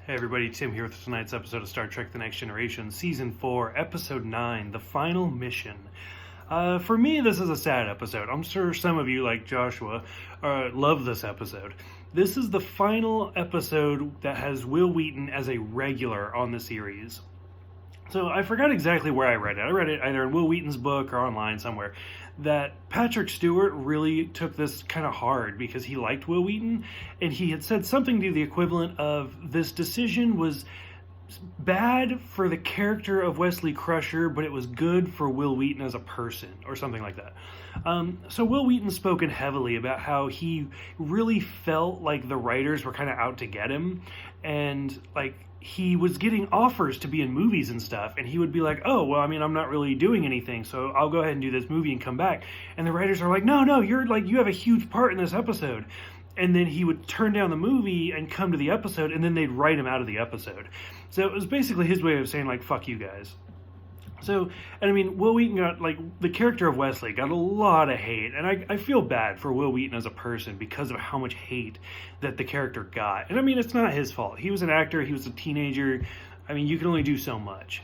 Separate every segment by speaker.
Speaker 1: Hey everybody, Tim here with tonight's episode of Star Trek The Next Generation, Season 4, Episode 9, The Final Mission. For me, this is a sad episode. I'm sure some of you, like Joshua, love this episode. This is the final episode that has Wil Wheaton as a regular on the series. So I forgot exactly where I read it. I read it either in Wil Wheaton's book or online somewhere, that Patrick Stewart really took this kind of hard because he liked Wil Wheaton, and he had said something to the equivalent of this decision was bad for the character of Wesley Crusher, but it was good for Wil Wheaton as a person, or something like that. So Wil Wheaton's spoken heavily about how he really felt like the writers were kind of out to get him, and like he was getting offers to be in movies and stuff, and he would be like, oh, well, I mean, I'm not really doing anything, so I'll go ahead and do this movie and come back. And the writers are like, no, you're like, you have a huge part in this episode. And then he would turn down the movie and come to the episode, and then they'd write him out of the episode. So it was basically his way of saying, like, fuck you guys. So, and I mean, Wil Wheaton got, like, the character of Wesley got a lot of hate, and I feel bad for Wil Wheaton as a person because of how much hate that the character got. And I mean, it's not his fault. He was an actor, he was a teenager. I mean, you can only do so much.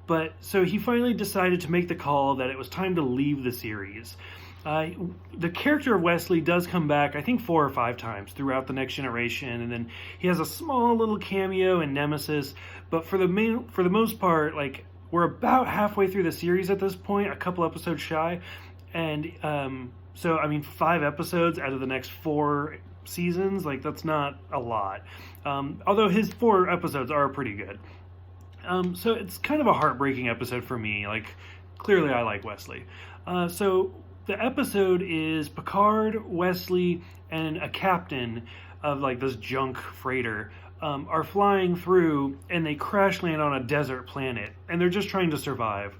Speaker 1: But, so he finally decided to make the call that it was time to leave the series. The character of Wesley does come back, I think 4 or 5 times throughout The Next Generation, and then he has a small little cameo in Nemesis, but for the most part, like, we're about halfway through the series at this point, a couple episodes shy, and so, I mean, 5 episodes out of the next 4 seasons, like, that's not a lot, although his 4 episodes are pretty good. So it's kind of a heartbreaking episode for me. Like, clearly I like Wesley. So the episode is Picard, Wesley, and a captain of like this junk freighter are flying through, and they crash land on a desert planet, and they're just trying to survive.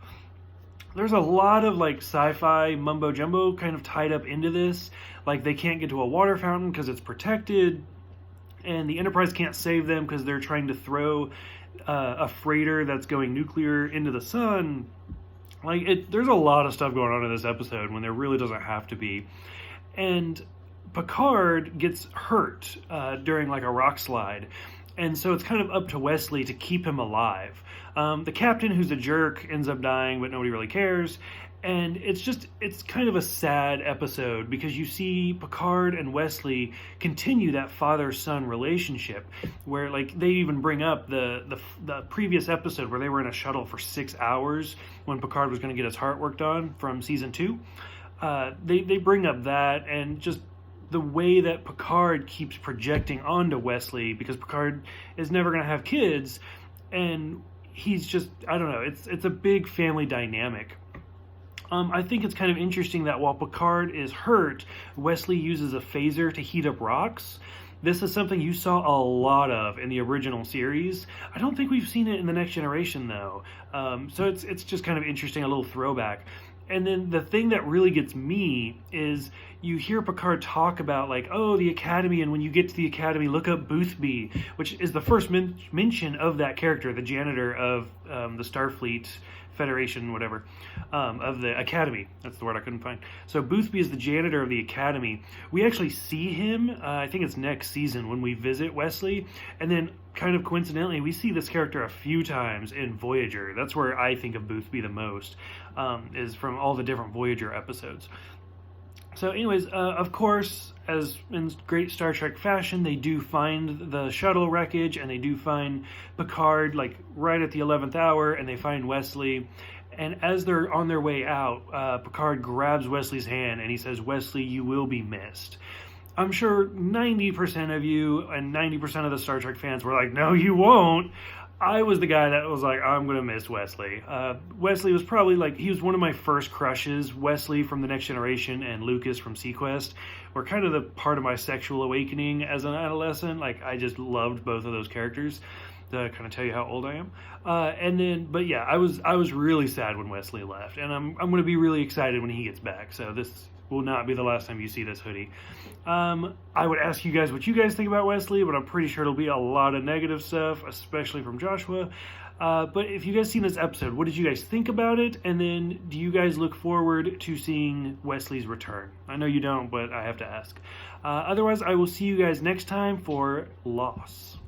Speaker 1: There's a lot of like sci-fi mumbo jumbo kind of tied up into this. Like, they can't get to a water fountain because it's protected, and the Enterprise can't save them because they're trying to throw a freighter that's going nuclear into the sun. Like, there's a lot of stuff going on in this episode when there really doesn't have to be. And Picard gets hurt during like a rock slide, and so it's kind of up to Wesley to keep him alive. The captain, who's a jerk, ends up dying, but nobody really cares. And it's kind of a sad episode because you see Picard and Wesley continue that father-son relationship, where like they even bring up the previous episode where they were in a shuttle for 6 hours when Picard was going to get his heart worked on from season 2. They bring up that, and just the way that Picard keeps projecting onto Wesley, because Picard is never going to have kids, and he's just, I don't know, it's a big family dynamic. I think it's kind of interesting that while Picard is hurt, Wesley uses a phaser to heat up rocks. This is something you saw a lot of in the original series. I don't think we've seen it in The Next Generation, though. So it's just kind of interesting, a little throwback. And then the thing that really gets me is you hear Picard talk about, like, oh, the Academy, and when you get to the Academy, look up Boothby, which is the first mention of that character, the janitor of the Starfleet Federation, whatever, of the Academy. That's the word I couldn't find. So Boothby is the janitor of the Academy. We actually see him, I think it's next season, when we visit Wesley, and then kind of coincidentally, we see this character a few times in Voyager. That's where I think of Boothby the most, is from all the different Voyager episodes. So anyways, of course, as in great Star Trek fashion, they do find the shuttle wreckage, and they do find Picard, like, right at the 11th hour, and they find Wesley. And as they're on their way out, Picard grabs Wesley's hand, and he says, Wesley, you will be missed. I'm sure 90% of you and 90% of the Star Trek fans were like, no, you won't. I was the guy that was like, I'm going to miss Wesley. Wesley was probably like, he was one of my first crushes. Wesley from The Next Generation and Lucas from Sequest were kind of the part of my sexual awakening as an adolescent. Like, I just loved both of those characters, to kind of tell you how old I am. But yeah, I was really sad when Wesley left, and I'm going to be really excited when he gets back. So this will not be the last time you see this hoodie. I would ask you guys what you guys think about Wesley, but I'm pretty sure it'll be a lot of negative stuff, especially from Joshua. But if you guys seen this episode, what did you guys think about it? And then do you guys look forward to seeing Wesley's return? I know you don't, but I have to ask. Otherwise, I will see you guys next time for Loss.